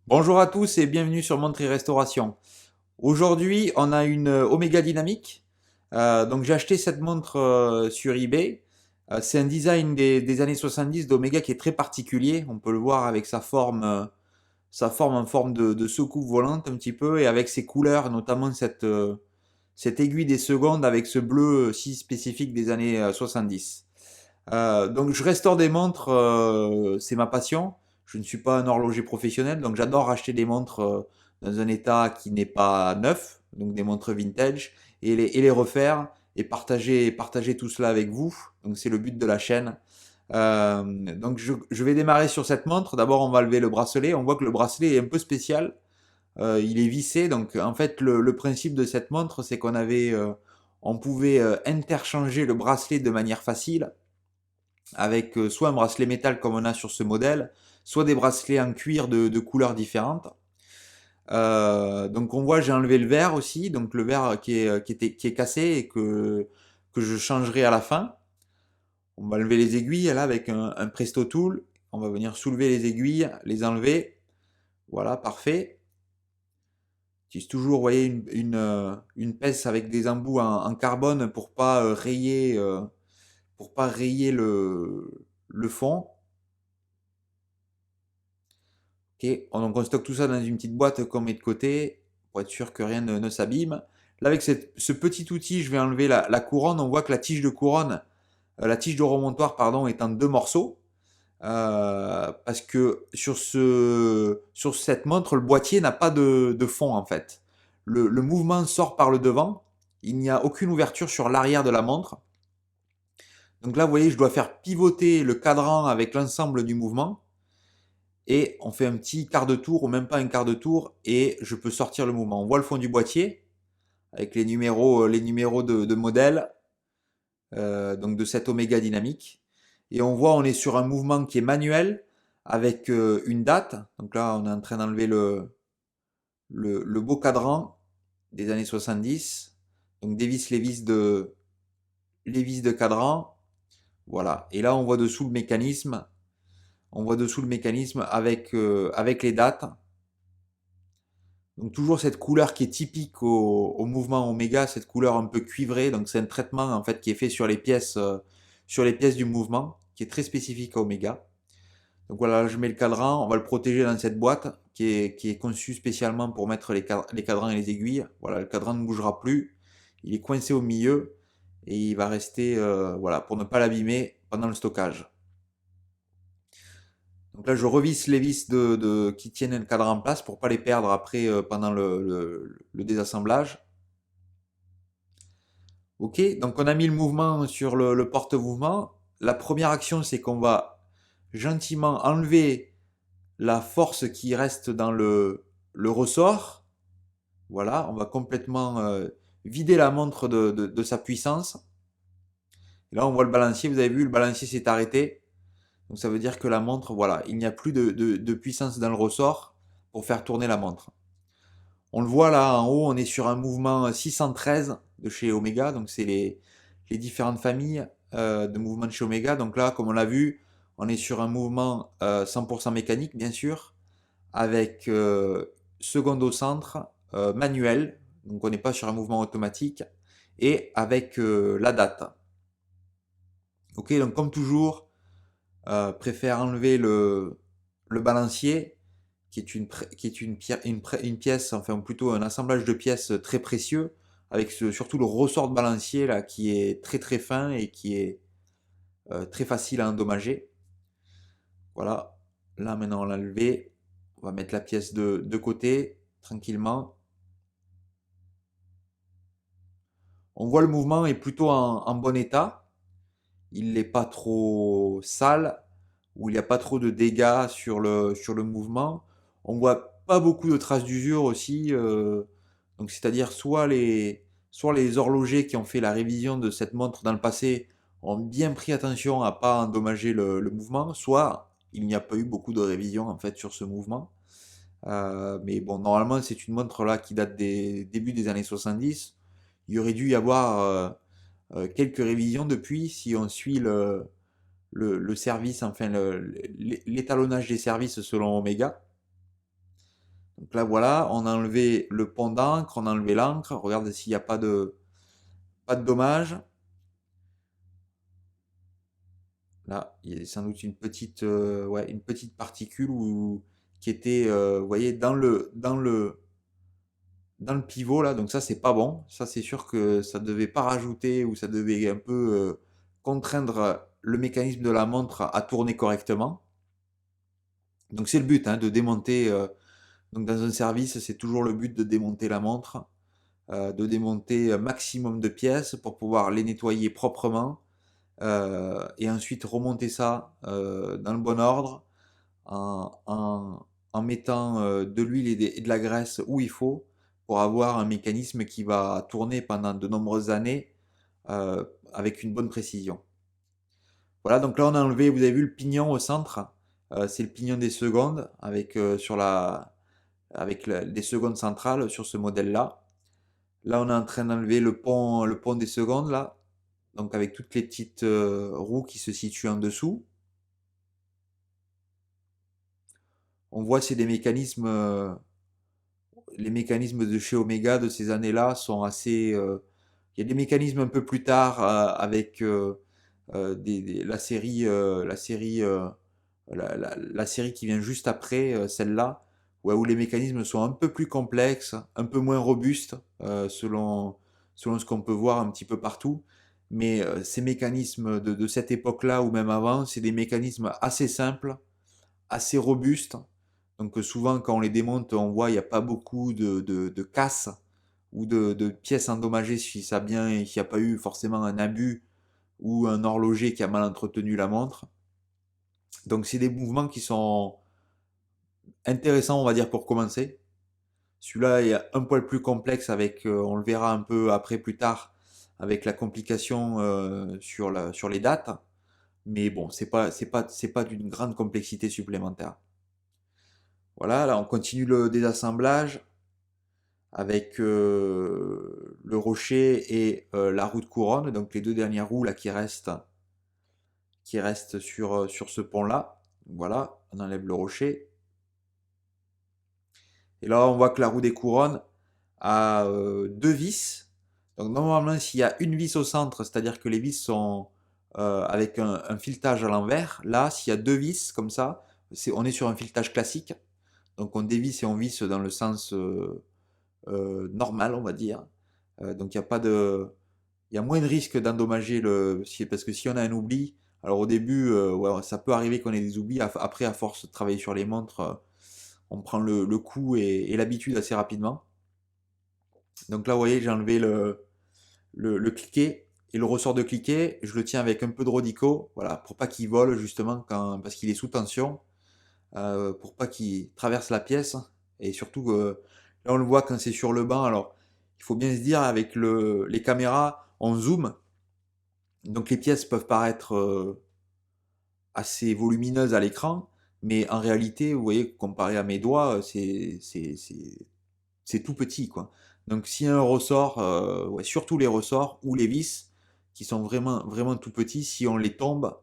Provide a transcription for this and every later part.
Bonjour à tous et bienvenue sur Montre et Restauration. Aujourd'hui, on a une Omega Dynamique. Donc j'ai acheté cette montre sur eBay. C'est un design des années 70 d'Omega qui est très particulier. On peut le voir avec sa forme en forme de soucoupe volante un petit peu et avec ses couleurs, notamment cette aiguille des secondes avec ce bleu si spécifique des années 70. Donc je restaure des montres, c'est ma passion. Je ne suis pas un horloger professionnel, donc j'adore acheter des montres dans un état qui n'est pas neuf, donc des montres vintage, et les refaire et partager tout cela avec vous. Donc c'est le but de la chaîne. Donc je vais démarrer sur cette montre. D'abord on va lever le bracelet. On voit que le bracelet est un peu spécial. Il est vissé. Donc en fait le principe de cette montre c'est on pouvait interchanger le bracelet de manière facile avec soit un bracelet métal comme on a sur ce modèle, soit des bracelets en cuir de couleurs différentes. Donc on voit j'ai enlevé le verre aussi, donc le verre qui est cassé et que je changerai à la fin. On va lever les aiguilles là avec un Presto Tool. On va venir soulever les aiguilles, les enlever. Voilà, parfait. J'utilise toujours, vous voyez, une pince avec des embouts en carbone pour pas rayer le fond. Ok, donc on stocke tout ça dans une petite boîte qu'on met de côté pour être sûr que rien ne s'abîme. Là, avec ce petit outil, je vais enlever la couronne. On voit que la tige de couronne, la tige de remontoir, pardon, est en deux morceaux. Parce que sur cette montre, le boîtier n'a pas de fond en fait. Le mouvement sort par le devant. Il n'y a aucune ouverture sur l'arrière de la montre. Donc là, vous voyez, je dois faire pivoter le cadran avec l'ensemble du mouvement et on fait un petit quart de tour ou même pas un quart de tour et je peux sortir le mouvement. On voit le fond du boîtier avec les numéros de modèle, donc de cette Omega dynamique. Et on voit on est sur un mouvement qui est manuel avec une date. Donc là on est en train d'enlever le beau cadran des années 70. Donc les vis de cadran. Voilà. Et là on voit dessous le mécanisme. On voit dessous le mécanisme avec les dates. Donc toujours cette couleur qui est typique au mouvement Oméga, cette couleur un peu cuivrée. Donc c'est un traitement en fait qui est fait sur les pièces du mouvement, qui est très spécifique à Oméga. Donc voilà, là, je mets le cadran, on va le protéger dans cette boîte qui est conçue spécialement pour mettre les cadrans et les aiguilles. Voilà, le cadran ne bougera plus, il est coincé au milieu et il va rester voilà pour ne pas l'abîmer pendant le stockage. Donc là, je revisse les vis qui tiennent le cadran en place pour pas les perdre après pendant le désassemblage. Ok, donc on a mis le mouvement sur le porte-mouvement. La première action, c'est qu'on va gentiment enlever la force qui reste dans le ressort. Voilà, on va complètement vider la montre de sa puissance. Et là, on voit le balancier. Vous avez vu, le balancier s'est arrêté. Donc ça veut dire que la montre, voilà, il n'y a plus de puissance dans le ressort pour faire tourner la montre. On le voit là en haut, on est sur un mouvement 613 de chez Omega, donc c'est les différentes familles de mouvements de chez Omega. Donc là, comme on l'a vu, on est sur un mouvement 100% mécanique, bien sûr, avec seconde au centre, manuel, donc on n'est pas sur un mouvement automatique, et avec la date. Ok, donc comme toujours, préfère enlever le balancier, qui est une pièce, enfin plutôt un assemblage de pièces très précieux, avec surtout le ressort de balancier là, qui est très très fin et qui est très facile à endommager. Voilà, là maintenant on l'a levé, on va mettre la pièce de côté, tranquillement. On voit le mouvement est plutôt en bon état, il n'est pas trop sale, où il n'y a pas trop de dégâts sur le mouvement. On voit pas beaucoup de traces d'usure aussi. Donc c'est-à-dire soit les horlogers qui ont fait la révision de cette montre dans le passé ont bien pris attention à pas endommager le mouvement, soit il n'y a pas eu beaucoup de révision en fait sur ce mouvement. Mais bon, normalement c'est une montre là qui date des débuts des années 70. Il y aurait dû y avoir quelques révisions depuis si on suit le service, enfin l'étalonnage des services selon Omega. Donc là, voilà, on a enlevé le pont d'encre, on a enlevé l'encre. Regarde s'il n'y a pas de dommages. Là, il y a sans doute ouais, une petite particule qui était, vous voyez, dans le pivot là. Donc ça, c'est pas bon. Ça, c'est sûr que ça devait pas rajouter ou ça devait un peu contraindre le mécanisme de la montre à tourner correctement. Donc c'est le but, hein, de démonter. Donc dans un service, c'est toujours le but de démonter la montre, de démonter un maximum de pièces pour pouvoir les nettoyer proprement et ensuite remonter ça dans le bon ordre en mettant de l'huile et de la graisse où il faut pour avoir un mécanisme qui va tourner pendant de nombreuses années euh, avec une bonne précision. Voilà, donc là on a enlevé, vous avez vu le pignon au centre. C'est le pignon des secondes avec, des secondes centrales sur ce modèle-là. Là on est en train d'enlever le pont des secondes là, donc avec toutes les petites roues qui se situent en dessous. On voit c'est des mécanismes, les mécanismes de chez Omega de ces années-là sont assez. Il y a des mécanismes un peu plus tard avec la série qui vient juste après celle-là, ouais, où les mécanismes sont un peu plus complexes, un peu moins robustes selon ce qu'on peut voir un petit peu partout. Mais ces mécanismes de cette époque-là ou même avant, c'est des mécanismes assez simples, assez robustes. Donc souvent quand on les démonte, on voit il n'y a pas beaucoup de casse ou de pièces endommagées si ça bien, s'il n'y a pas eu forcément un abus ou un horloger qui a mal entretenu la montre. Donc c'est des mouvements qui sont intéressants, on va dire, pour commencer. Celui-là est un poil plus complexe avec, on le verra un peu après plus tard, avec la complication sur les dates. Mais bon, c'est pas d'une grande complexité supplémentaire. Voilà, là on continue le désassemblage avec le rocher et la roue de couronne, donc les deux dernières roues là qui restent sur ce pont-là. Voilà, on enlève le rocher. Et là, on voit que la roue des couronnes a deux vis. Donc normalement, s'il y a une vis au centre, c'est-à-dire que les vis sont avec un filetage à l'envers, là, s'il y a deux vis comme ça, on est sur un filetage classique. Donc on dévisse et on visse dans le sens normal, on va dire. Donc il y a moins de risque d'endommager parce que si on a un oubli, alors au début, ouais, ça peut arriver qu'on ait des oublis. Après, à force de travailler sur les montres, on prend le coup et l'habitude assez rapidement. Donc là, vous voyez, j'ai enlevé le cliquet et le ressort de cliquet. Je le tiens avec un peu de rodico, voilà, pour pas qu'il vole justement parce qu'il est sous tension, pour pas qu'il traverse la pièce. Et surtout, là, on le voit quand c'est sur le banc. Alors, il faut bien se dire, avec les caméras, on zoom. Donc les pièces peuvent paraître assez volumineuses à l'écran, mais en réalité, vous voyez, comparé à mes doigts, c'est tout petit, quoi. Donc s'il y a un ressort, ouais, surtout les ressorts ou les vis, qui sont vraiment, vraiment tout petits, si on les tombe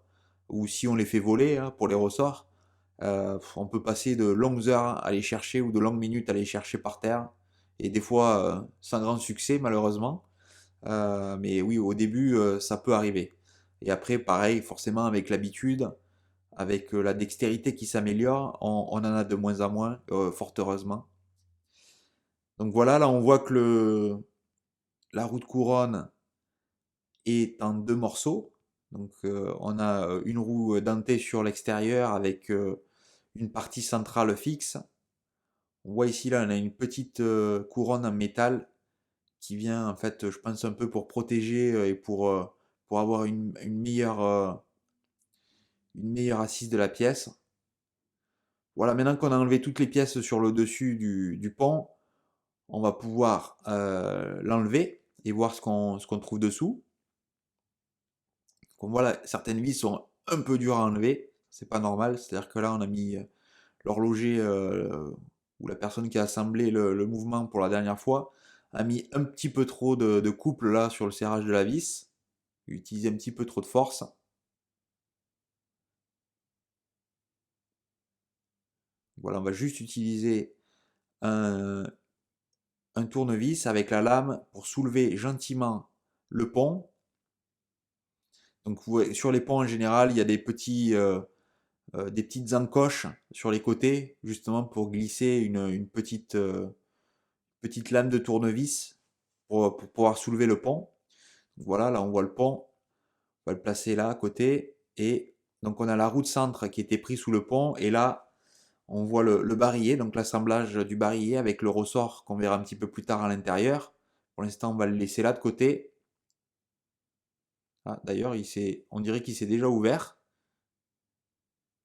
ou si on les fait voler hein, pour les ressorts, on peut passer de longues heures à les chercher ou de longues minutes à les chercher par terre, et des fois sans grand succès malheureusement. Mais oui, au début, ça peut arriver. Et après, pareil, forcément, avec l'habitude, avec la dextérité qui s'améliore, on en a de moins en moins, fort heureusement. Donc voilà, là, on voit que la roue de couronne est en deux morceaux. Donc on a une roue dentée sur l'extérieur avec une partie centrale fixe. On voit ici, là, on a une petite couronne en métal qui vient, en fait, je pense, un peu pour protéger et pour avoir une meilleure assise de la pièce. Voilà, maintenant qu'on a enlevé toutes les pièces sur le dessus du pont, on va pouvoir l'enlever et voir ce qu'on trouve dessous. Comme voilà, certaines vis sont un peu dures à enlever, c'est pas normal, c'est-à-dire que là on a mis l'horloger ou la personne qui a assemblé le mouvement pour la dernière fois a mis un petit peu trop de couple là sur le serrage de la vis, utilisé un petit peu trop de force. Voilà, on va juste utiliser un, un tournevis avec la lame pour soulever gentiment le pont. Donc sur les ponts en général, il y a des petites encoches sur les côtés, justement pour glisser une petite lame de tournevis pour pouvoir soulever le pont. Donc voilà, là on voit le pont, on va le placer là à côté. Et donc on a la roue de centre qui était prise sous le pont. Et là, on voit le barillet, donc l'assemblage du barillet avec le ressort qu'on verra un petit peu plus tard à l'intérieur. Pour l'instant, on va le laisser là de côté. Ah, d'ailleurs, on dirait qu'il s'est déjà ouvert.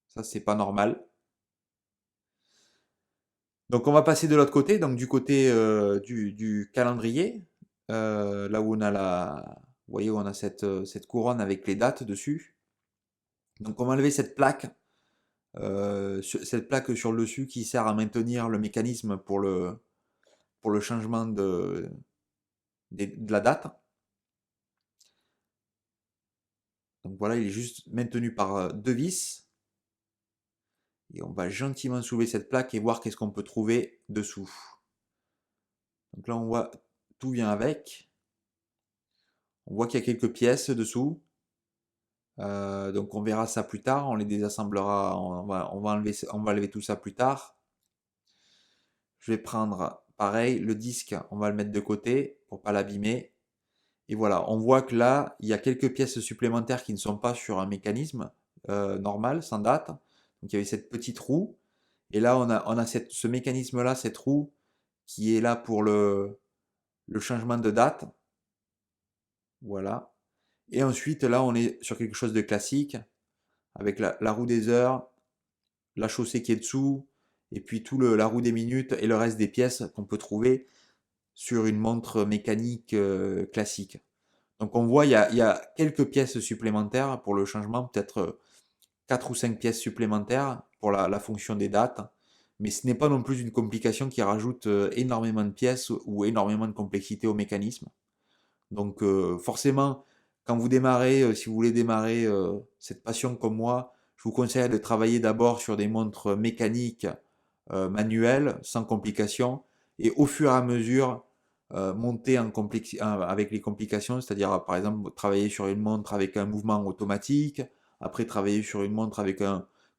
Ça, c'est pas normal. Donc, on va passer de l'autre côté, donc du côté du calendrier, là où on a vous voyez, où on a cette couronne avec les dates dessus. Donc, on va enlever cette plaque sur le dessus qui sert à maintenir le mécanisme pour le changement de la date. Donc voilà, il est juste maintenu par deux vis. Et on va gentiment soulever cette plaque et voir qu'est-ce qu'on peut trouver dessous. Donc là, on voit tout vient avec. On voit qu'il y a quelques pièces dessous. Donc on verra ça plus tard. On les désassemblera. On va enlever tout ça plus tard. Je vais prendre pareil le disque. On va le mettre de côté pour pas l'abîmer. Et voilà, on voit que là, il y a quelques pièces supplémentaires qui ne sont pas sur un mécanisme normal, sans date. Donc il y avait cette petite roue. Et là, on a ce mécanisme-là, cette roue, qui est là pour le changement de date. Voilà. Et ensuite, là, on est sur quelque chose de classique, avec la roue des heures, la chaussée qui est dessous, et puis la roue des minutes et le reste des pièces qu'on peut trouver sur une montre mécanique classique. Donc on voit, il y a quelques pièces supplémentaires pour le changement, peut-être 4 ou 5 pièces supplémentaires pour la fonction des dates. Mais ce n'est pas non plus une complication qui rajoute énormément de pièces ou énormément de complexité au mécanisme. Donc forcément, quand vous démarrez, si vous voulez démarrer cette passion comme moi, je vous conseille de travailler d'abord sur des montres mécaniques manuelles, sans complications, et au fur et à mesure, monter avec les complications, c'est-à-dire par exemple travailler sur une montre avec un mouvement automatique, après travailler sur une montre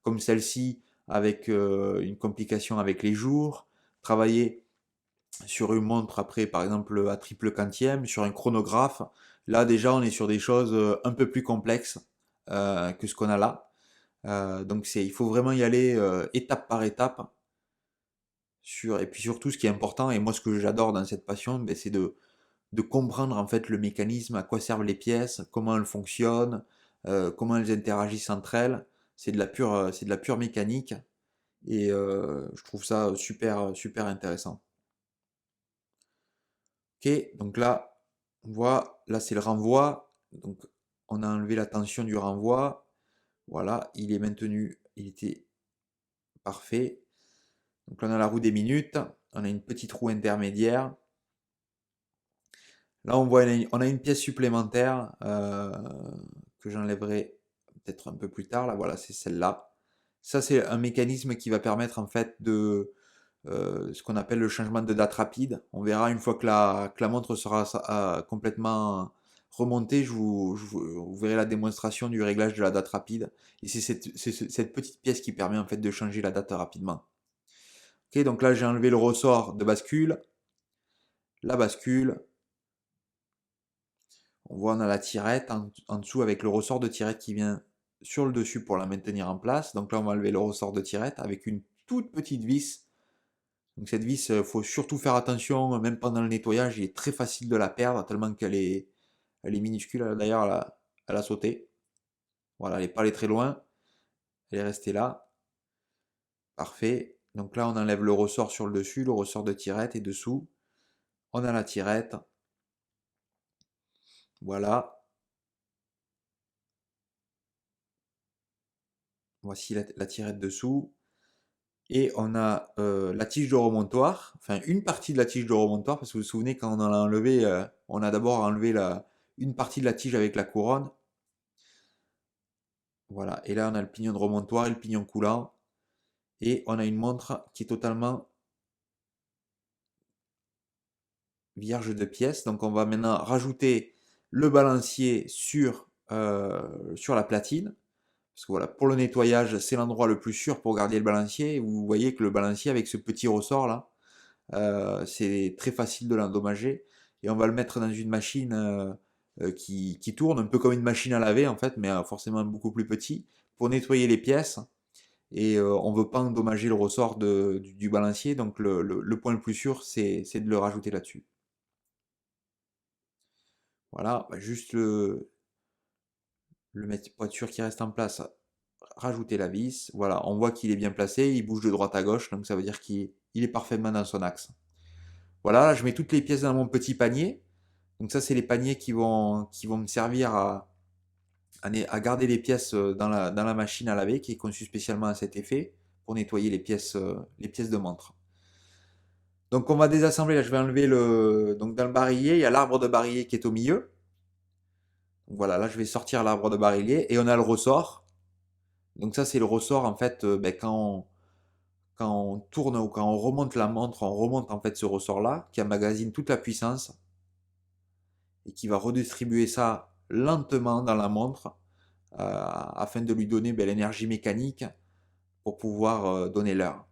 comme celle-ci, avec une complication avec les jours, travailler sur une montre après, par exemple, à triple quantième, sur un chronographe. Là, déjà, on est sur des choses un peu plus complexes que ce qu'on a là. Donc, il faut vraiment y aller étape par étape. Et puis surtout, ce qui est important, et moi, ce que j'adore dans cette passion, ben, c'est de comprendre en fait le mécanisme, à quoi servent les pièces, comment elles fonctionnent, comment elles interagissent entre elles. C'est de la pure mécanique. Et je trouve ça super, super intéressant. Ok, donc là, on voit, là c'est le renvoi. Donc on a enlevé la tension du renvoi. Voilà, il est maintenu, il était parfait. Donc là on a la roue des minutes, on a une petite roue intermédiaire. Là on a une pièce supplémentaire que j'enlèverai peut-être un peu plus tard. Là voilà, c'est celle-là. Ça c'est un mécanisme qui va permettre en fait de ce qu'on appelle le changement de date rapide. On verra une fois que la montre sera complètement remontée, vous verrez la démonstration du réglage de la date rapide. Et c'est cette petite pièce qui permet en fait de changer la date rapidement. Ok, donc là j'ai enlevé le ressort de bascule, la bascule. On voit on a la tirette en dessous avec le ressort de tirette qui vient sur le dessus pour la maintenir en place. Donc là on va enlever le ressort de tirette avec une toute petite vis. Donc cette vis, il faut surtout faire attention, même pendant le nettoyage, il est très facile de la perdre, tellement elle est minuscule. D'ailleurs, elle a sauté. Voilà, elle n'est pas allée très loin. Elle est restée là. Parfait. Donc là, on enlève le ressort sur le dessus, le ressort de tirette, et dessous, on a la tirette. Voilà. Voici la tirette dessous. Et on a la tige de remontoir, enfin une partie de la tige de remontoir, parce que vous vous souvenez, quand on en a enlevé, on a d'abord enlevé une partie de la tige avec la couronne. Voilà, et là on a le pignon de remontoir et le pignon coulant. Et on a une montre qui est totalement vierge de pièces. Donc on va maintenant rajouter le balancier sur la platine. Parce que voilà, pour le nettoyage, c'est l'endroit le plus sûr pour garder le balancier. Vous voyez que le balancier avec ce petit ressort là, c'est très facile de l'endommager. Et on va le mettre dans une machine qui tourne, un peu comme une machine à laver en fait, mais forcément beaucoup plus petit, pour nettoyer les pièces. Et on ne veut pas endommager le ressort du balancier, donc le point le plus sûr, c'est de le rajouter là-dessus. Voilà, juste le mettre pour être sûr qu'il reste en place, rajouter la vis. Voilà, on voit qu'il est bien placé, il bouge de droite à gauche, donc ça veut dire qu'il est parfaitement dans son axe. Voilà, là, je mets toutes les pièces dans mon petit panier. Donc ça, c'est les paniers qui vont me servir à garder les pièces dans la machine à laver, qui est conçue spécialement à cet effet, pour nettoyer les pièces de montre. Donc on va désassembler, là je vais enlever Donc dans le barillet, il y a l'arbre de barillet qui est au milieu. Donc voilà, là je vais sortir l'arbre de barillet et on a le ressort. Donc ça c'est le ressort en fait, quand on tourne ou quand on remonte la montre, on remonte en fait ce ressort-là qui emmagasine toute la puissance et qui va redistribuer ça lentement dans la montre afin de lui donner l'énergie mécanique pour pouvoir donner l'heure.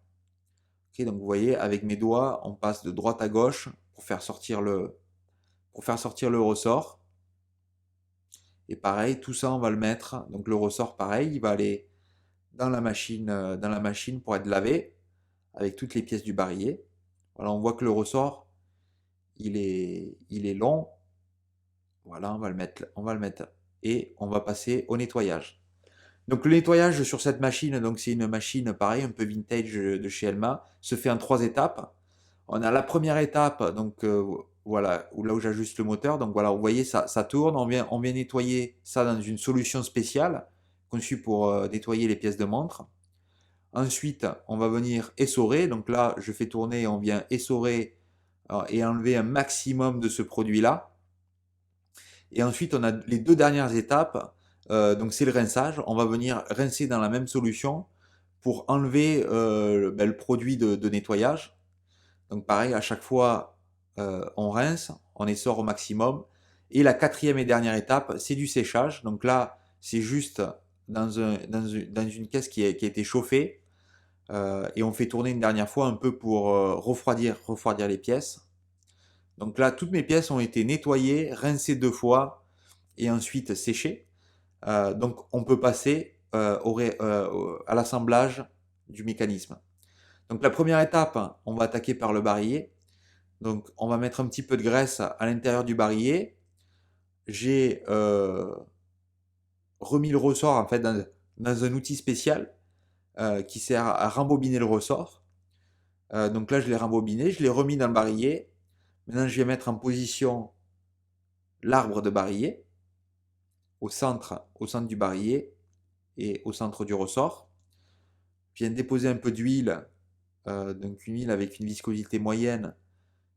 Ok, donc vous voyez, avec mes doigts, on passe de droite à gauche pour faire sortir le ressort. Et pareil, tout ça, on va le mettre. Donc le ressort, pareil, il va aller dans la machine pour être lavé avec toutes les pièces du barillet. Voilà, on voit que le ressort, il est long. Voilà, on va le mettre et on va passer au nettoyage. Donc le nettoyage sur cette machine, donc c'est une machine pareil, un peu vintage de chez Elma, se fait en 3 étapes. On a la première étape, donc voilà, là où j'ajuste le moteur. Donc voilà, vous voyez, ça tourne. On vient nettoyer ça dans une solution spéciale conçue pour nettoyer les pièces de montre. Ensuite, on va venir essorer. Donc là, je fais tourner, on vient essorer et enlever un maximum de ce produit-là. Et ensuite, on a les 2 dernières étapes. Donc c'est le rinçage. On va venir rincer dans la même solution pour enlever le produit de nettoyage. Donc pareil, à chaque fois, on rince, on essore au maximum. Et la quatrième et dernière étape, c'est du séchage. Donc là, c'est juste dans une caisse qui a été chauffée. Et on fait tourner une dernière fois un peu pour refroidir les pièces. Donc là, toutes mes pièces ont été nettoyées, rincées 2 fois et ensuite séchées. Donc on peut passer à l'assemblage du mécanisme. Donc la première étape, on va attaquer par le barillet. Donc on va mettre un petit peu de graisse à l'intérieur du barillet. J'ai remis le ressort en fait dans un outil spécial qui sert à rembobiner le ressort. Donc là je l'ai rembobiné, je l'ai remis dans le barillet. Maintenant je vais mettre en position l'arbre de barillet au centre du barillet et au centre du ressort. Je viens déposer un peu d'huile, donc une huile avec une viscosité moyenne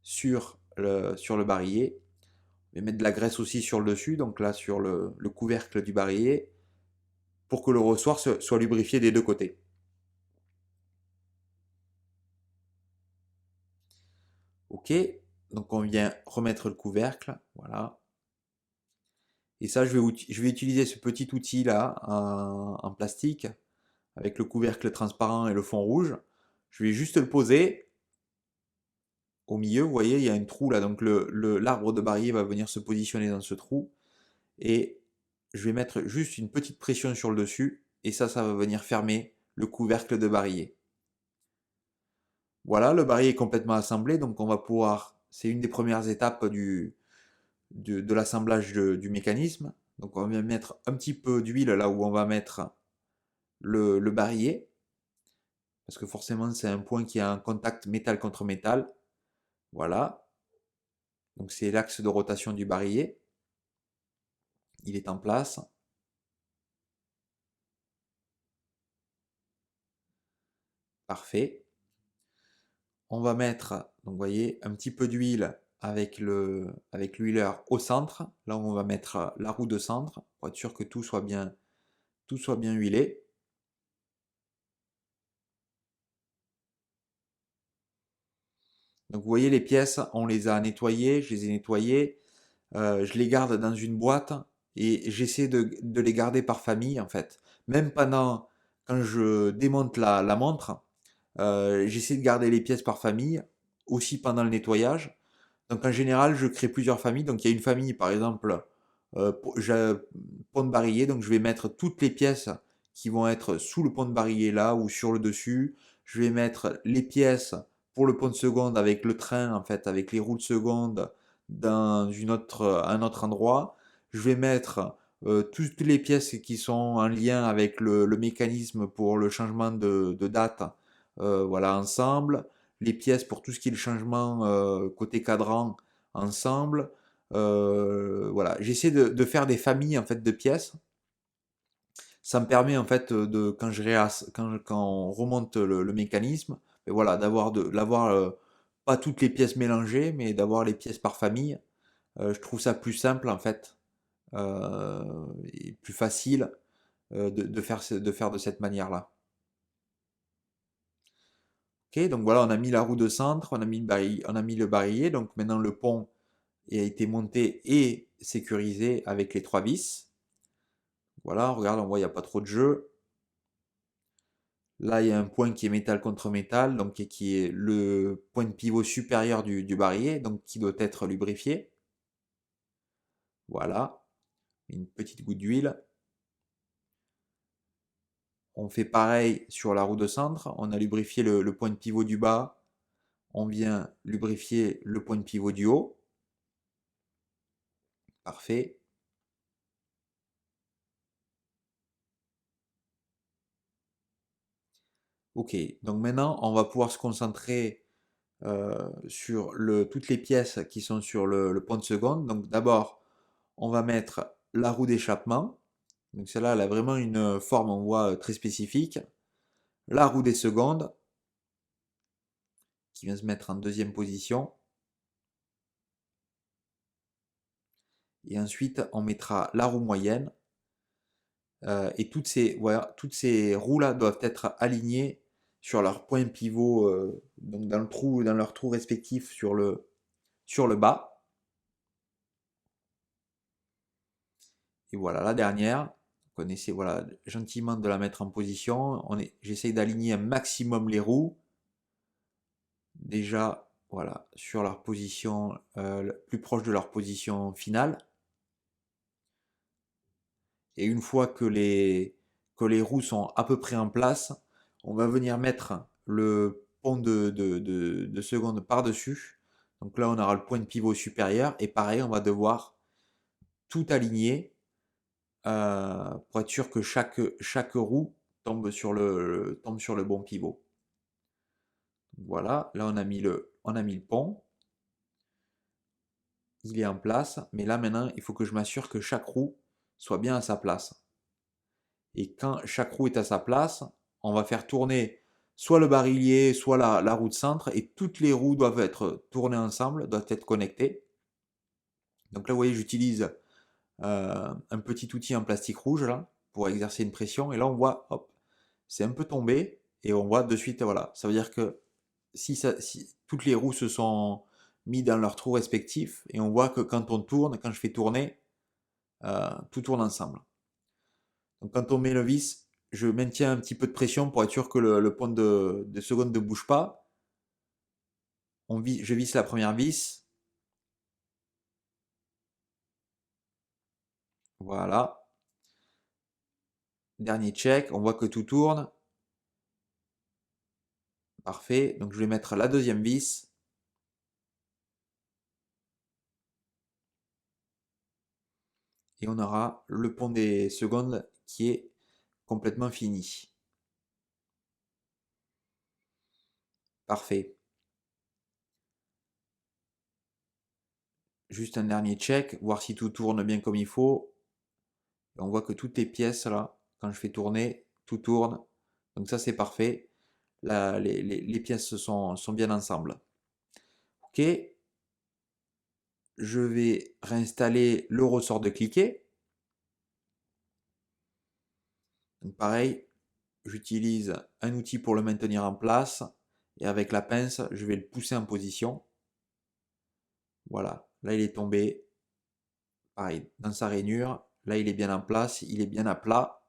sur le barillet. Je vais mettre de la graisse aussi sur le dessus, donc là sur le couvercle du barillet, pour que le ressort soit lubrifié des 2 côtés. Ok, donc on vient remettre le couvercle, voilà. Et ça, je vais utiliser ce petit outil là en plastique avec le couvercle transparent et le fond rouge. Je vais juste le poser au milieu, vous voyez, il y a un trou là, donc l'arbre de barillet va venir se positionner dans ce trou. Et je vais mettre juste une petite pression sur le dessus, et ça va venir fermer le couvercle de barillet. Voilà, le barillet est complètement assemblé, donc on va pouvoir, c'est une des premières étapes de l'assemblage du mécanisme. Donc on va mettre un petit peu d'huile là où on va mettre le barillet, parce que forcément c'est un point qui a un contact métal contre métal. Voilà, donc c'est l'axe de rotation du barillet. Il est en place. Parfait. On va mettre, donc vous voyez, un petit peu d'huile avec l'huileur au centre. Là où on va mettre la roue de centre pour être sûr que tout soit bien huilé. Donc vous voyez les pièces, on les a nettoyées, je les ai nettoyées, je les garde dans une boîte et j'essaie de les garder par famille en fait. Même quand je démonte la montre, j'essaie de garder les pièces par famille, aussi pendant le nettoyage. Donc en général, je crée plusieurs familles. Donc il y a une famille, par exemple, pont de barillet, donc je vais mettre toutes les pièces qui vont être sous le pont de barillet là ou sur le dessus. Je vais mettre les pièces pour le pont de seconde avec le train, en fait, avec les roues de seconde dans un autre endroit. Je vais mettre toutes les pièces qui sont en lien avec le mécanisme pour le changement de date, voilà, ensemble. Les pièces pour tout ce qui est le changement côté cadran, ensemble. Voilà, j'essaie de faire des familles en fait de pièces. Ça me permet en fait de quand on remonte le mécanisme, et voilà, d'avoir pas toutes les pièces mélangées, mais d'avoir les pièces par famille. Je trouve ça plus simple en fait et plus facile de faire de cette manière-là. Ok, donc voilà, on a mis la roue de centre, on a mis le barillet, donc maintenant le pont a été monté et sécurisé avec les trois vis. Voilà, regarde, on voit, il n'y a pas trop de jeu. Là, il y a un point qui est métal contre métal, donc qui est le point de pivot supérieur du barillet, donc qui doit être lubrifié. Voilà, une petite goutte d'huile. On fait pareil sur la roue de centre. On a lubrifié le point de pivot du bas. On vient lubrifier le point de pivot du haut. Parfait. Ok, donc maintenant, on va pouvoir se concentrer sur toutes les pièces qui sont sur le pont de seconde. Donc d'abord, on va mettre la roue d'échappement. Donc celle-là, elle a vraiment une forme, on voit, très spécifique. La roue des secondes, qui vient se mettre en deuxième position. Et ensuite, on mettra la roue moyenne. Et voilà, toutes ces roues-là doivent être alignées sur leur point pivot, donc dans leur trou respectif sur le bas. Et voilà, la dernière, on essaie voilà, gentiment de la mettre en position. J'essaye d'aligner un maximum les roues. Déjà, voilà, sur leur position, plus proche de leur position finale. Et une fois que les roues sont à peu près en place, on va venir mettre le pont de seconde par-dessus. Donc là, on aura le point de pivot supérieur. Et pareil, on va devoir tout aligner pour être sûr que chaque roue tombe sur le bon pivot. Voilà, là on a mis le pont. Il est en place. Mais là maintenant, il faut que je m'assure que chaque roue soit bien à sa place. Et quand chaque roue est à sa place, on va faire tourner soit le barillet, soit la roue de centre, et toutes les roues doivent être tournées ensemble, doivent être connectées. Donc là, vous voyez, j'utilise un petit outil en plastique rouge là, pour exercer une pression, et là on voit, hop, c'est un peu tombé, et on voit de suite, voilà, ça veut dire que si toutes les roues se sont mis dans leur trou respectif, et on voit que quand on tourne, quand je fais tourner, tout tourne ensemble. Donc quand on met le vis, je maintiens un petit peu de pression pour être sûr que le point de seconde ne bouge pas. Je visse la première vis. Voilà. Dernier check, on voit que tout tourne. Parfait. Donc je vais mettre la deuxième vis. Et on aura le pont des secondes qui est complètement fini. Parfait. Juste un dernier check, voir si tout tourne bien comme il faut. Et on voit que toutes les pièces là, quand je fais tourner, tout tourne. Donc ça c'est parfait. Les pièces sont bien ensemble. Ok, je vais réinstaller le ressort de cliquet. Donc pareil, j'utilise un outil pour le maintenir en place et avec la pince, je vais le pousser en position. Voilà, là il est tombé, pareil, dans sa rainure. Là il est bien en place, il est bien à plat.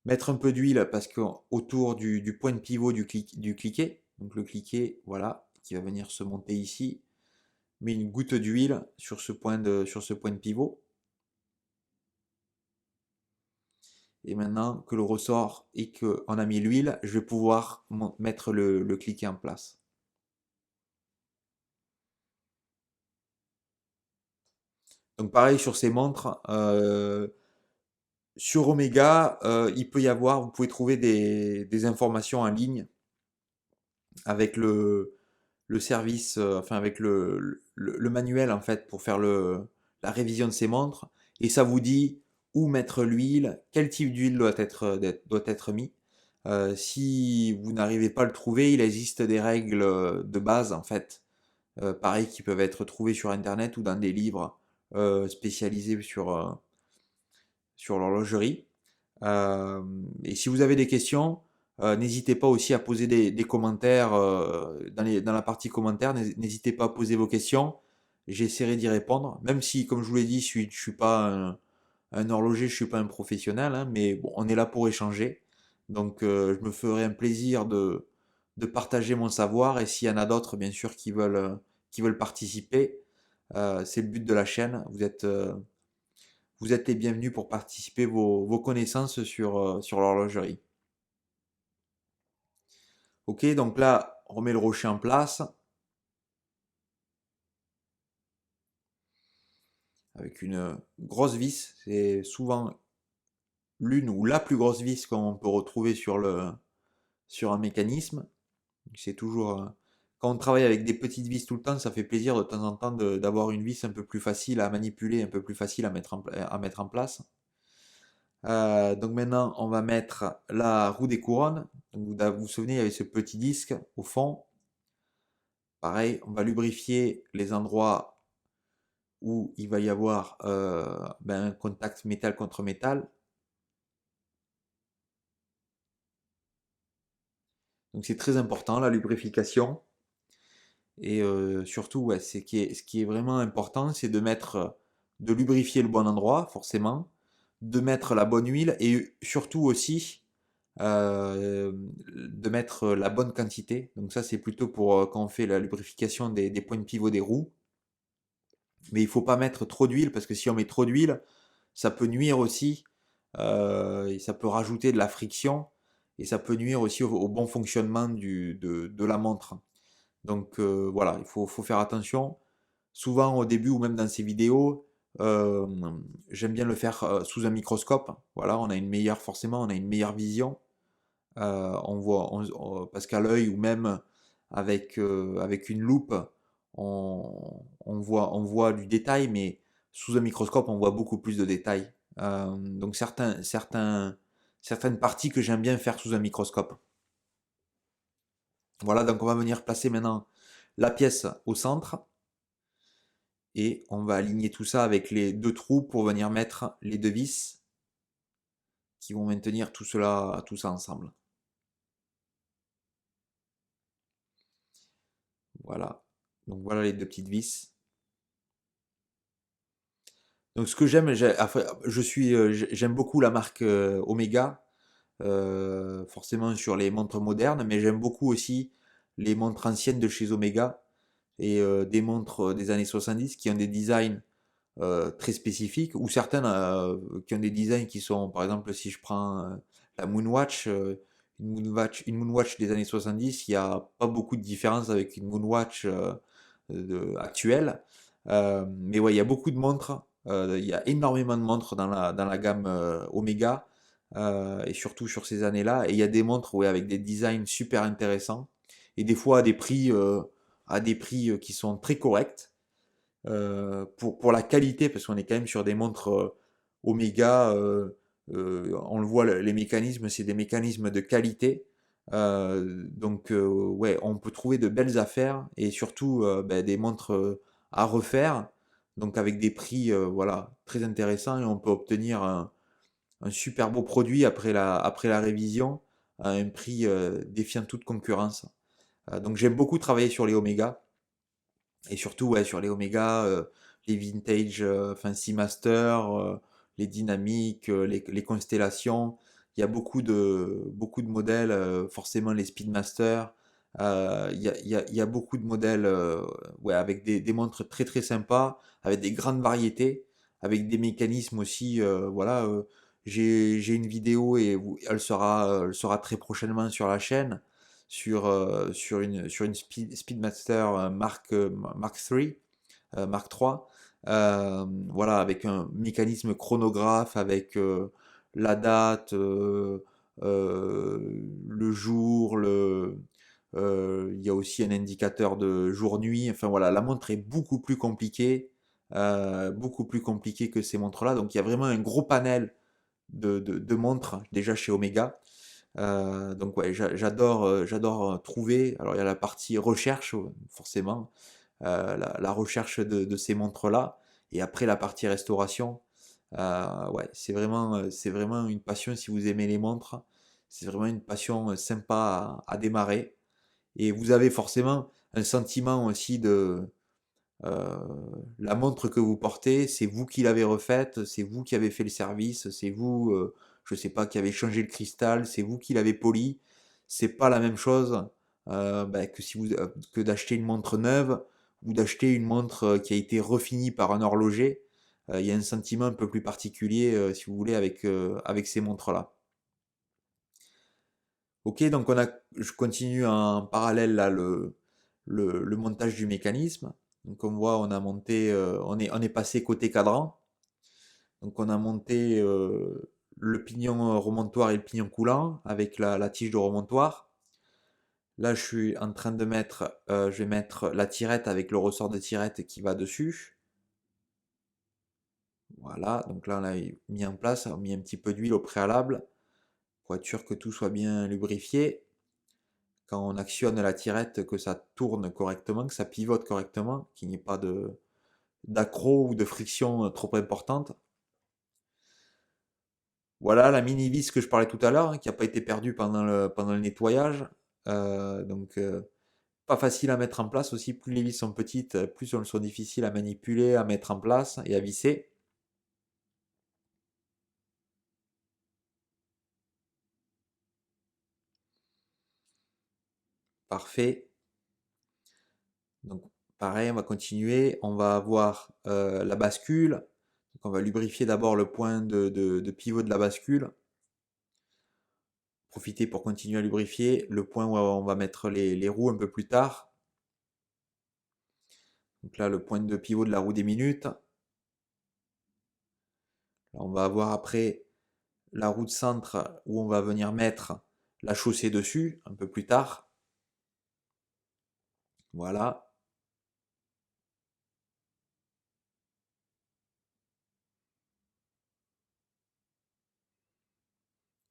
Mettre un peu d'huile parce que autour du point de pivot du cliquet, donc le cliquet, voilà, qui va venir se monter ici. Mets une goutte d'huile sur ce point de pivot. Et maintenant que le ressort et qu'on a mis l'huile, je vais pouvoir mettre le cliquet en place. Donc pareil sur ces montres, sur Omega, il peut y avoir, vous pouvez trouver des informations en ligne avec le service, enfin avec le manuel en fait pour faire la révision de ces montres. Et ça vous dit où mettre l'huile, quel type d'huile doit être mis. Si vous n'arrivez pas à le trouver, il existe des règles de base en fait, pareil qui peuvent être trouvées sur internet ou dans des livres spécialisés sur l'horlogerie. Et si vous avez des questions, n'hésitez pas aussi à poser des commentaires dans la partie commentaires. N'hésitez pas à poser vos questions. J'essaierai d'y répondre. Même si, comme je vous l'ai dit, je suis pas un horloger, je suis pas un professionnel, hein, mais bon, on est là pour échanger. Donc, je me ferai un plaisir de partager mon savoir. Et s'il y en a d'autres, bien sûr, qui veulent participer, c'est le but de la chaîne. Vous êtes les bienvenus pour participer vos connaissances sur l'horlogerie. Ok, donc là, on remet le rocher en place avec une grosse vis. C'est souvent l'une ou la plus grosse vis qu'on peut retrouver sur un mécanisme. C'est toujours, quand on travaille avec des petites vis tout le temps, ça fait plaisir de temps en temps d'avoir une vis un peu plus facile à manipuler, un peu plus facile à mettre en place. Donc maintenant, on va mettre la roue des couronnes. Donc vous vous souvenez, il y avait ce petit disque au fond. Pareil, on va lubrifier les endroits où il va y avoir un contact métal contre métal. Donc c'est très important la lubrification. Et surtout, ouais, ce qui est vraiment important, c'est de lubrifier le bon endroit, forcément, de mettre la bonne huile et surtout aussi de mettre la bonne quantité. Donc ça, c'est plutôt pour quand on fait la lubrification des points de pivot des roues. Mais il ne faut pas mettre trop d'huile parce que si on met trop d'huile, ça peut nuire aussi et ça peut rajouter de la friction et ça peut nuire aussi au bon fonctionnement de la montre. Donc voilà, faut faire attention. Souvent au début ou même dans ces vidéos, euh, j'aime bien le faire sous un microscope. Voilà, forcément, on a une meilleure vision. Parce qu'à l'œil ou même avec une loupe, on voit du détail, mais sous un microscope, on voit beaucoup plus de détails. Donc certaines parties que j'aime bien faire sous un microscope. Voilà, donc on va venir placer maintenant la pièce au centre et on va aligner tout ça avec les deux trous pour venir mettre les deux vis qui vont maintenir tout ça ensemble. Voilà. Donc voilà les deux petites vis. Donc ce que j'aime, enfin, j'aime beaucoup la marque Omega, forcément sur les montres modernes, mais j'aime beaucoup aussi les montres anciennes de chez Omega et des montres des années 70 qui ont des designs très spécifiques, ou certaines qui ont des designs qui sont, par exemple, si je prends la Moonwatch, une Moonwatch des années 70, il n'y a pas beaucoup de différence avec une Moonwatch actuelle. Mais ouais, il y a beaucoup de montres, il y a énormément de montres dans la gamme Omega, et surtout sur ces années-là. Et il y a des montres ouais, avec des designs super intéressants, et des fois à des prix qui sont très corrects pour la qualité, parce qu'on est quand même sur des montres Omega, on le voit, les mécanismes, c'est des mécanismes de qualité. Donc, ouais, on peut trouver de belles affaires et surtout des montres à refaire, donc avec des prix voilà, très intéressants et on peut obtenir un super beau produit après la révision à un prix défiant toute concurrence. Donc j'aime beaucoup travailler sur les Omega, et surtout ouais, sur les Omega, les vintage, enfin Seamaster, les dynamiques, les constellations. Il y a beaucoup de modèles, forcément les Speedmaster. Il y a beaucoup de modèles ouais, avec des montres très très sympas, avec des grandes variétés, avec des mécanismes aussi. Voilà, j'ai une vidéo et elle sera très prochainement sur la chaîne sur une Speedmaster Mark III, Mark III, voilà, avec un mécanisme chronographe, avec la date, le jour, il y a aussi un indicateur de jour-nuit. Enfin voilà, la montre est beaucoup plus compliquée que ces montres-là. Donc il y a vraiment un gros panel de montres déjà chez Omega. Donc ouais, j'adore trouver. Alors il y a la partie recherche, forcément, la recherche de ces montres-là, et après la partie restauration. Ouais, c'est vraiment une passion si vous aimez les montres. C'est vraiment une passion sympa à démarrer. Et vous avez forcément un sentiment aussi de euh, la montre que vous portez, c'est vous qui l'avez refaite, c'est vous qui avez fait le service, c'est vous, je sais pas, qui avez changé le cristal, c'est vous qui l'avez poli. C'est pas la même chose bah, que si vous que d'acheter une montre neuve ou d'acheter une montre qui a été refinie par un horloger. Il y a un sentiment un peu plus particulier, si vous voulez, avec ces montres-là. Ok, donc je continue en parallèle là le montage du mécanisme. Donc on voit, on a monté, on est passé côté cadran. Donc on a monté le pignon remontoir et le pignon coulant avec la tige de remontoir. Là, je suis en train de mettre, je vais mettre la tirette avec le ressort de tirette qui va dessus. Voilà, donc là on l'a mis en place, on a mis un petit peu d'huile au préalable pour être sûr que tout soit bien lubrifié. Quand on actionne la tirette, que ça tourne correctement, que ça pivote correctement, qu'il n'y ait pas d'accro ou de friction trop importante. Voilà la mini vis que je parlais tout à l'heure, hein, qui n'a pas été perdue pendant le nettoyage. Pas facile à mettre en place aussi. Plus les vis sont petites, plus elles sont difficiles à manipuler, à mettre en place et à visser. Parfait. Donc pareil, on va continuer. On va avoir la bascule. Donc, on va lubrifier d'abord le point de pivot de la bascule. Profiter pour continuer à lubrifier le point où on va mettre les roues un peu plus tard. Donc là, le point de pivot de la roue des minutes. Là, on va avoir après la roue de centre où on va venir mettre la chaussée dessus un peu plus tard. Voilà.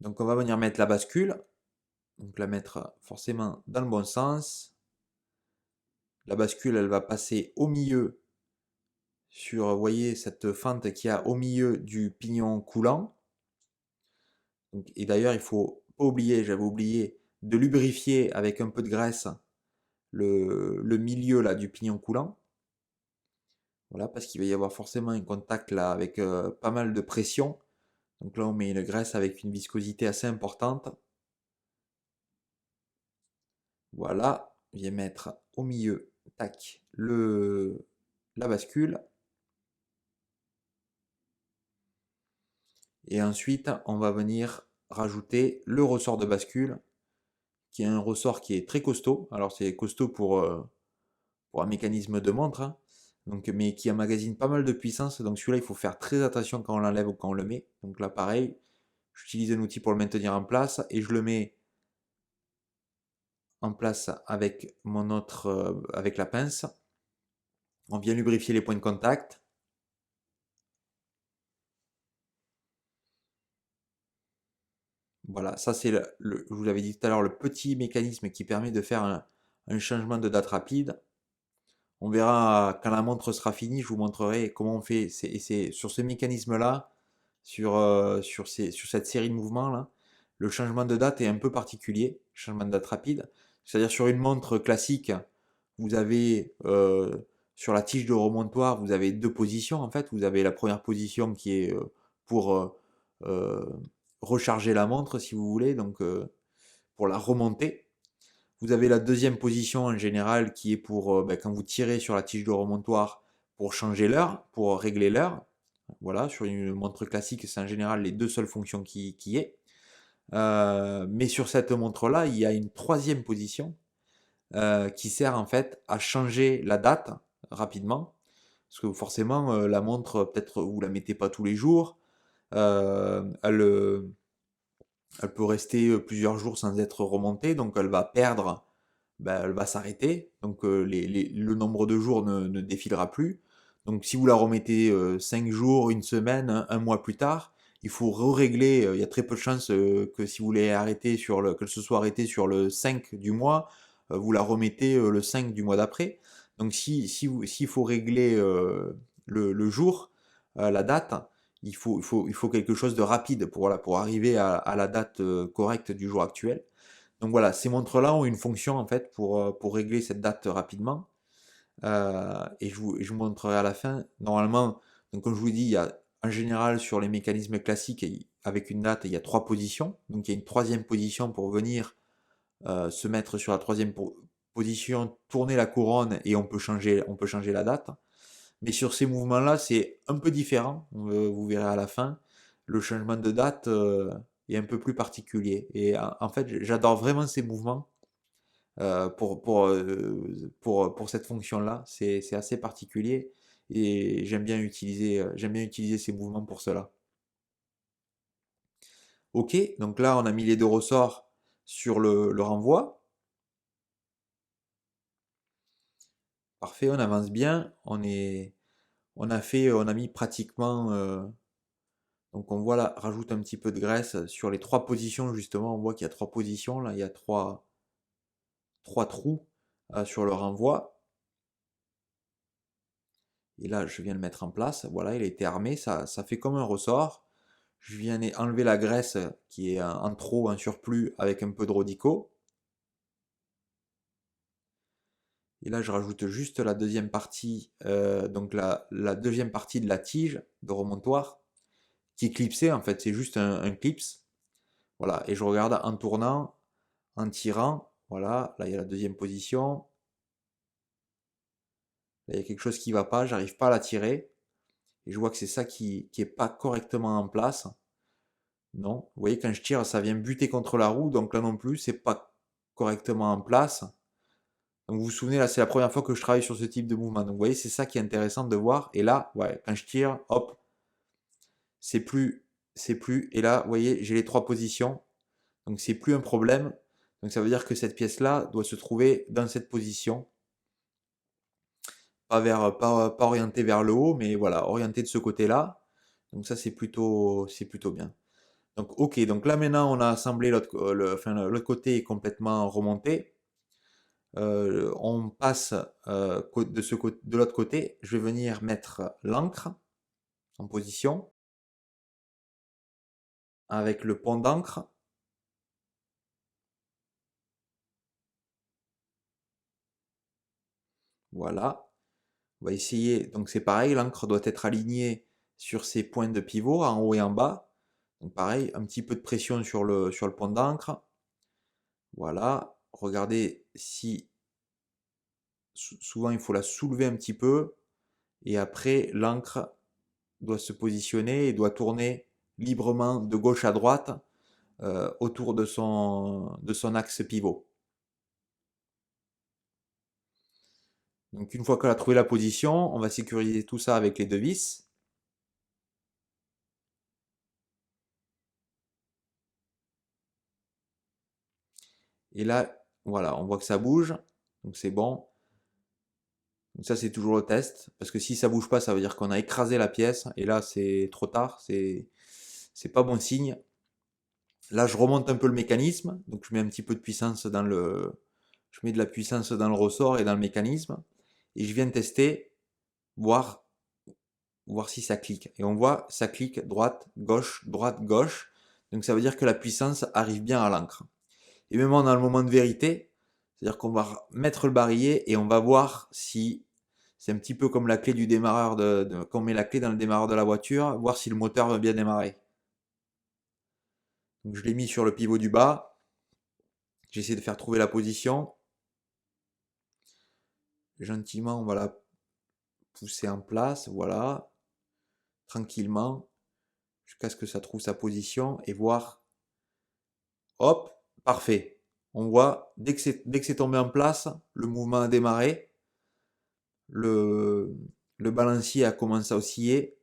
Donc on va venir mettre la bascule. Donc la mettre forcément dans le bon sens. La bascule, elle va passer au milieu sur, vous voyez, cette fente qui a au milieu du pignon coulant. Donc, et d'ailleurs, il faut pas oublier, j'avais oublié, de lubrifier avec un peu de graisse le milieu là, du pignon coulant. Voilà, parce qu'il va y avoir forcément un contact là avec pas mal de pression. Donc là, on met une graisse avec une viscosité assez importante. Voilà, je vais mettre au milieu, tac, la bascule. Et ensuite, on va venir rajouter le ressort de bascule, qui est un ressort qui est très costaud. Alors c'est costaud pour un mécanisme de montre, hein. Donc, mais qui emmagasine pas mal de puissance. Donc celui-là, il faut faire très attention quand on l'enlève ou quand on le met. Donc là, pareil, j'utilise un outil pour le maintenir en place et je le mets en place avec avec la pince. On vient lubrifier les points de contact. Voilà, ça c'est je vous l'avais dit tout à l'heure, le petit mécanisme qui permet de faire un changement de date rapide. On verra quand la montre sera finie, je vous montrerai comment on fait. Et c'est sur ce mécanisme-là, sur cette série de mouvements-là, le changement de date est un peu particulier, changement de date rapide. C'est-à-dire sur une montre classique, vous avez sur la tige de remontoir, vous avez deux positions en fait. Vous avez la première position qui est pour euh, recharger la montre si vous voulez, donc pour la remonter. Vous avez la deuxième position en général qui est pour quand vous tirez sur la tige de remontoir pour changer l'heure, pour régler l'heure. Voilà, sur une montre classique, c'est en général les deux seules fonctions qui est. Mais sur cette montre-là, il y a une troisième position qui sert en fait à changer la date rapidement. Parce que forcément, la montre, peut-être vous la mettez pas tous les jours. Elle peut rester plusieurs jours sans être remontée, donc elle va perdre, ben, elle va s'arrêter. Donc le nombre de jours ne défilera plus. Donc si vous la remettez 5 jours, une semaine, un mois plus tard, il faut régler. Il y a très peu de chances que si vous voulez arrêter que se soit arrêté sur le 5 du mois, vous la remettez le 5 du mois d'après. Donc s'il faut régler le jour, la date, il faut quelque chose de rapide pour, voilà, pour arriver à la date correcte du jour actuel. Donc voilà, ces montres-là ont une fonction en fait pour régler cette date rapidement. Et je vous montrerai à la fin. Normalement, donc comme je vous dis, il y a en général sur les mécanismes classiques, avec une date, il y a trois positions. Donc il y a une troisième position pour venir se mettre sur la troisième position, tourner la couronne et on peut changer la date. Mais sur ces mouvements-là, c'est un peu différent. Vous verrez à la fin. Le changement de date est un peu plus particulier. Et en fait, j'adore vraiment ces mouvements pour cette fonction-là. C'est assez particulier et j'aime bien utiliser ces mouvements pour cela. Ok, donc là, on a mis les deux ressorts sur le renvoi. Parfait, on avance bien. On a mis pratiquement. Donc on voit là, rajoute un petit peu de graisse sur les trois positions justement. On voit qu'il y a trois positions là, il y a trois trous sur le renvoi. Et là, je viens de le mettre en place. Voilà, il a été armé. Ça fait comme un ressort. Je viens enlever la graisse qui est en trop, en surplus, avec un peu de Rodico. Et là, je rajoute juste la deuxième partie, donc la deuxième partie de la tige de remontoir, qui est clipsée en fait. C'est juste un clips. Voilà, et je regarde en tournant, en tirant. Voilà, là il y a la deuxième position. Là, il y a quelque chose qui ne va pas, j'arrive pas à la tirer. Et je vois que c'est ça qui est pas correctement en place. Non, vous voyez, quand je tire, ça vient buter contre la roue, donc là non plus, c'est pas correctement en place. Donc vous vous souvenez, là, c'est la première fois que je travaille sur ce type de mouvement. Donc vous voyez, c'est ça qui est intéressant de voir. Et là, ouais, quand je tire, hop, c'est plus. Et là, vous voyez, j'ai les trois positions. Donc c'est plus un problème. Donc ça veut dire que cette pièce-là doit se trouver dans cette position. Pas orienté vers le haut, mais voilà, orienté de ce côté-là. Donc ça, c'est plutôt bien. Donc ok, donc là maintenant on a assemblé l'autre côté est complètement remonté. On passe de l'autre côté. Je vais venir mettre l'encre en position avec le pont d'encre. Voilà. On va essayer. Donc c'est pareil, l'encre doit être alignée sur ses points de pivot en haut et en bas. Donc pareil, un petit peu de pression sur le pont d'encre. Voilà. Regardez si souvent il faut la soulever un petit peu et après l'encre doit se positionner et doit tourner librement de gauche à droite autour de son axe pivot. Donc une fois qu'elle a trouvé la position, on va sécuriser tout ça avec les deux vis. Et là, voilà, on voit que ça bouge, donc c'est bon. Donc ça c'est toujours le test, parce que si ça bouge pas, ça veut dire qu'on a écrasé la pièce, et là c'est trop tard, c'est pas bon signe. Là je remonte un peu le mécanisme, donc je mets un petit peu de puissance je mets de la puissance dans le ressort et dans le mécanisme, et je viens tester, voir, voir si ça clique. Et on voit, ça clique droite, gauche, Donc ça veut dire que la puissance arrive bien à l'encre. Et même dans le moment de vérité, c'est-à-dire qu'on va mettre le barillet et on va voir si c'est un petit peu comme la clé du démarreur quand on met la clé dans le démarreur de la voiture, voir si le moteur va bien démarrer. Donc je l'ai mis sur le pivot du bas. J'essaie de faire trouver la position. Gentiment, on va la pousser en place, voilà, tranquillement, jusqu'à ce que ça trouve sa position et voir, hop, parfait. On voit, dès que c'est tombé en place, le mouvement a démarré, le, le balancier a commencé à osciller.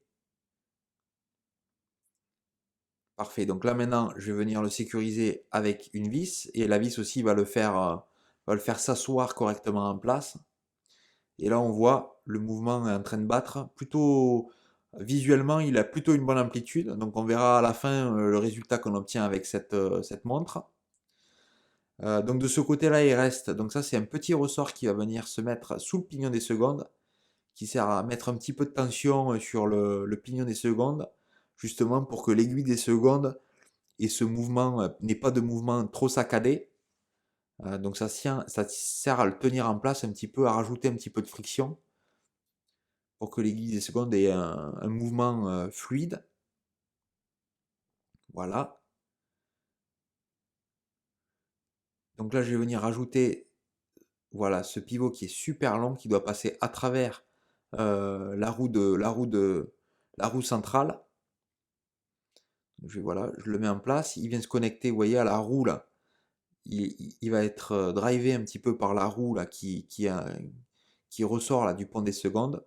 Parfait, donc là maintenant, je vais venir le sécuriser avec une vis, et la vis aussi va le faire s'asseoir correctement en place. Et là, on voit le mouvement est en train de battre. Plutôt visuellement, il a plutôt une bonne amplitude. Donc, on verra à la fin le résultat qu'on obtient avec cette montre. Donc, de ce côté-là, il reste. Donc, ça, c'est un petit ressort qui va venir se mettre sous le pignon des secondes, qui sert à mettre un petit peu de tension sur le pignon des secondes, justement pour que l'aiguille des secondes et ce mouvement n'ait pas de mouvement trop saccadé. Donc, ça sert à le tenir en place un petit peu, à rajouter un petit peu de friction pour que l'aiguille des secondes ait un mouvement fluide. Voilà. Donc là, je vais venir rajouter voilà, ce pivot qui est super long, qui doit passer à travers la roue centrale. Voilà, je le mets en place. Il vient se connecter, vous voyez, à la roue là. Il va être drivé un petit peu par la roue là, qui ressort là, du pont des secondes.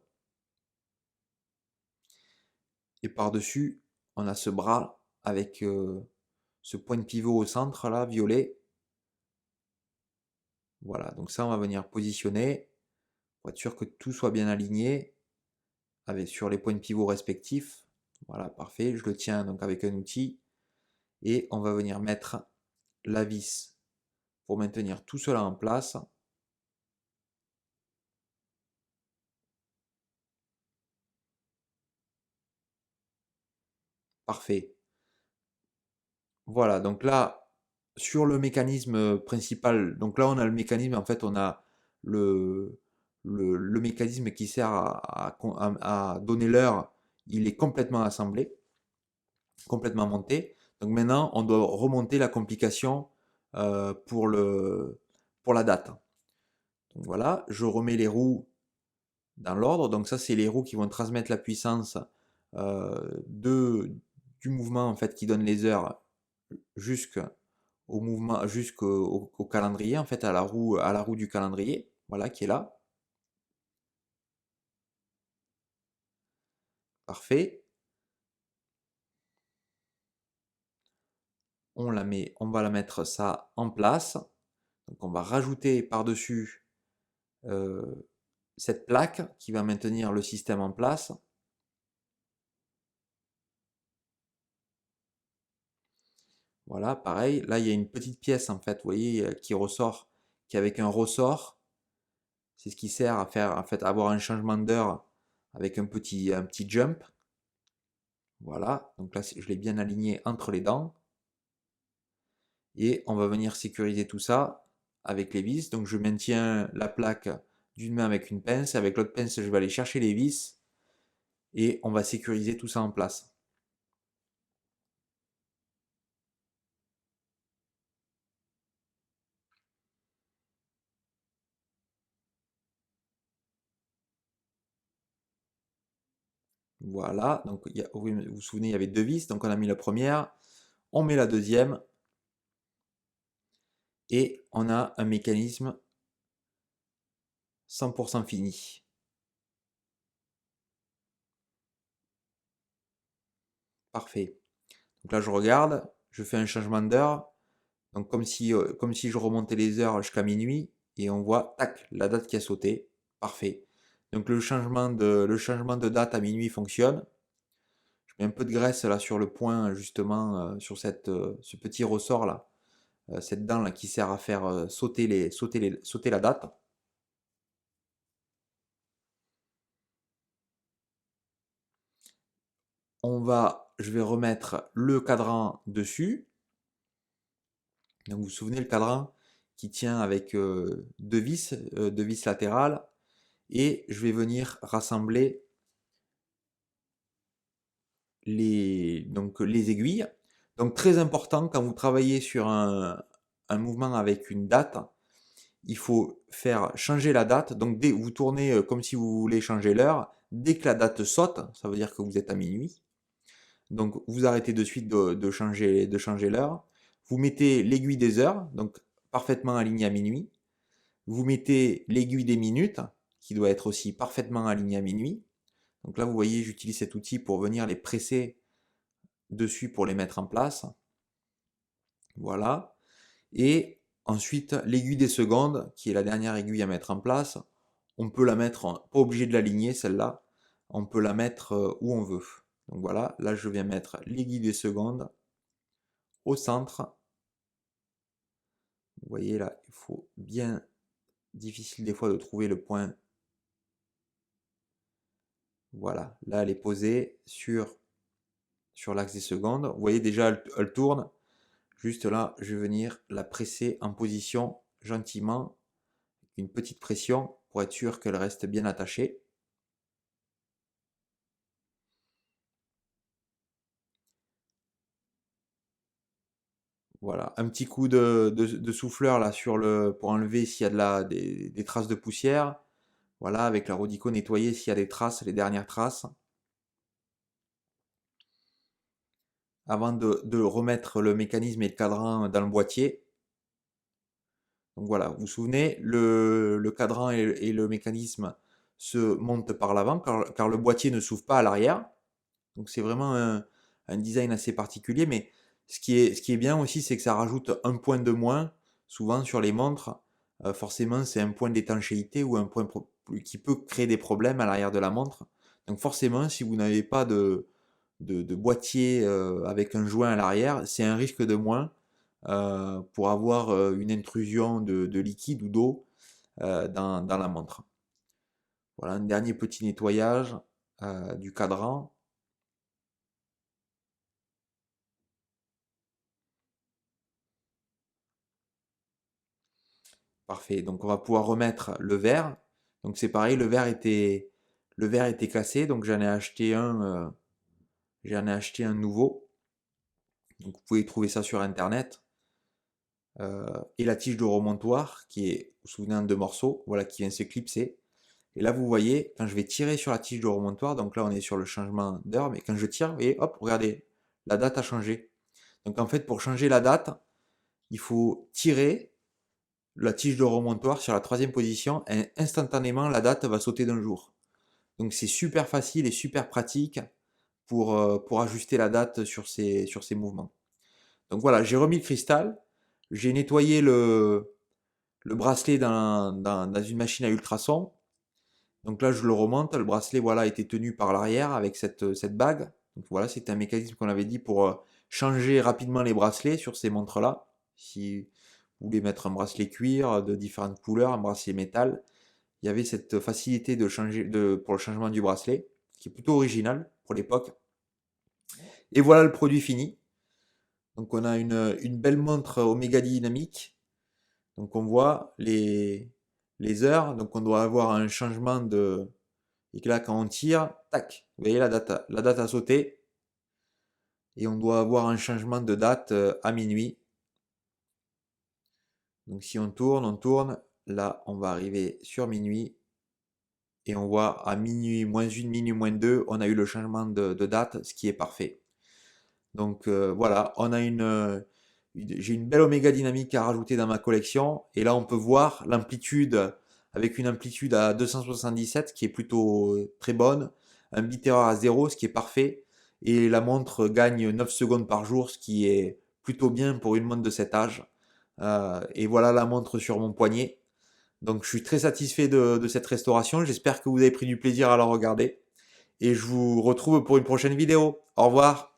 Et par-dessus, on a ce bras avec ce point de pivot au centre là, violet. Voilà, donc ça, on va venir positionner pour être sûr que tout soit bien aligné sur les points de pivot respectifs. Voilà, parfait. Je le tiens donc avec un outil et on va venir mettre la vis pour maintenir tout cela en place. Parfait. Voilà, donc là, sur le mécanisme principal, donc là on a le mécanisme, en fait on a le, le mécanisme qui sert à donner l'heure, il est complètement assemblé, complètement monté. Donc maintenant on doit remonter la complication pour la date. Donc voilà, je remets les roues dans l'ordre, donc ça c'est les roues qui vont transmettre la puissance du mouvement en fait qui donne les heures jusqu'au mouvement, jusqu'au calendrier, en fait, à la roue du calendrier, voilà, qui est là. Parfait. On va la mettre ça en place. Donc on va rajouter par-dessus euh, cette plaque qui va maintenir le système en place. Voilà, pareil. Là, il y a une petite pièce, en fait, vous voyez, qui ressort, qui est avec un ressort. C'est ce qui sert à faire, en fait, à avoir un changement d'heure avec un petit jump. Voilà, donc là, je l'ai bien aligné entre les dents. Et on va venir sécuriser tout ça avec les vis. Donc je maintiens la plaque d'une main avec une pince, avec l'autre pince je vais aller chercher les vis et on va sécuriser tout ça en place. Voilà, donc vous vous souvenez, il y avait deux vis, donc on a mis la première, on met la deuxième et on a un mécanisme 100% fini. Parfait. Donc là je regarde, je fais un changement d'heure, donc comme si je remontais les heures jusqu'à minuit, et on voit, tac, la date qui a sauté. Parfait. Donc le changement de date à minuit fonctionne. Je mets un peu de graisse là sur le point, justement, sur ce petit ressort là, cette dent là qui sert à faire sauter la date. On va je vais remettre le cadran dessus. Donc vous vous souvenez le cadran qui tient avec deux vis latérales. Et je vais venir rassembler donc, les aiguilles. Donc très important quand vous travaillez sur un mouvement avec une date, il faut faire changer la date. Donc dès vous tournez comme si vous voulez changer l'heure, dès que la date saute, ça veut dire que vous êtes à minuit. Donc vous arrêtez de suite de changer l'heure. Vous mettez l'aiguille des heures, donc parfaitement alignée à minuit. Vous mettez l'aiguille des minutes, qui doit être aussi parfaitement alignée à minuit. Donc là, vous voyez, j'utilise cet outil pour venir les presser dessus pour les mettre en place. Voilà. Et ensuite, l'aiguille des secondes, qui est la dernière aiguille à mettre en place, on peut la mettre, pas obligé de l'aligner celle-là, on peut la mettre où on veut. Donc voilà, là je viens mettre l'aiguille des secondes au centre. Vous voyez là, il faut bien, difficile des fois de trouver le point. Voilà, là elle est posée sur l'axe des secondes. Vous voyez déjà, elle tourne. Juste là, je vais venir la presser en position gentiment, une petite pression pour être sûr qu'elle reste bien attachée. Voilà, un petit coup de souffleur là pour enlever s'il y a des traces de poussière. Voilà, avec la Rodico nettoyer s'il y a des traces, les dernières traces. Avant de remettre le mécanisme et le cadran dans le boîtier. Donc voilà, vous vous souvenez, le cadran et le mécanisme se montent par l'avant car le boîtier ne s'ouvre pas à l'arrière. Donc c'est vraiment un design assez particulier, mais ce qui est bien aussi, c'est que ça rajoute un point de moins, souvent sur les montres. Forcément, c'est un point d'étanchéité ou un point qui peut créer des problèmes à l'arrière de la montre. Donc forcément, si vous n'avez pas de boîtier avec un joint à l'arrière, c'est un risque de moins pour avoir une intrusion de liquide ou d'eau dans la montre. Voilà, un dernier petit nettoyage du cadran. Parfait. Donc on va pouvoir remettre le verre. Donc c'est pareil, le verre était cassé, donc j'en ai acheté un nouveau. Donc vous pouvez trouver ça sur internet. Et la tige de remontoir qui est, vous vous souvenez, en deux morceaux, voilà, qui vient se clipser. Et là vous voyez, quand je vais tirer sur la tige de remontoir, donc là on est sur le changement d'heure, mais quand je tire, vous voyez, hop, regardez, la date a changé. Donc en fait, pour changer la date, il faut tirer la tige de remontoir sur la troisième position et instantanément la date va sauter d'un jour. Donc c'est super facile et super pratique pour ajuster la date sur ces mouvements. Donc voilà, j'ai remis le cristal, j'ai nettoyé le bracelet dans une machine à ultrasons. Donc là je le remonte, le bracelet voilà était tenu par l'arrière avec cette bague. Donc voilà, c'est un mécanisme qu'on avait dit pour changer rapidement les bracelets sur ces montres-là. Si vous voulez mettre un bracelet cuir de différentes couleurs, un bracelet métal, il y avait cette facilité pour le changement du bracelet, qui est plutôt original pour l'époque. Et voilà le produit fini. Donc on a une belle montre Omega dynamique. Donc on voit les heures. Donc on doit avoir un changement de... Et que là quand on tire, tac, vous voyez la date a sauté. Et on doit avoir un changement de date à minuit. Donc si on tourne, là on va arriver sur minuit. Et on voit à minuit moins 1, minuit moins 2, on a eu le changement de date, ce qui est parfait. Donc voilà, j'ai une belle Oméga dynamique à rajouter dans ma collection. Et là, on peut voir l'amplitude avec une amplitude à 277 qui est plutôt très bonne. Un bit erreur à 0, ce qui est parfait. Et la montre gagne 9 secondes par jour, ce qui est plutôt bien pour une montre de cet âge. Et voilà la montre sur mon poignet. Donc je suis très satisfait de cette restauration. J'espère que vous avez pris du plaisir à la regarder. Et je vous retrouve pour une prochaine vidéo. Au revoir.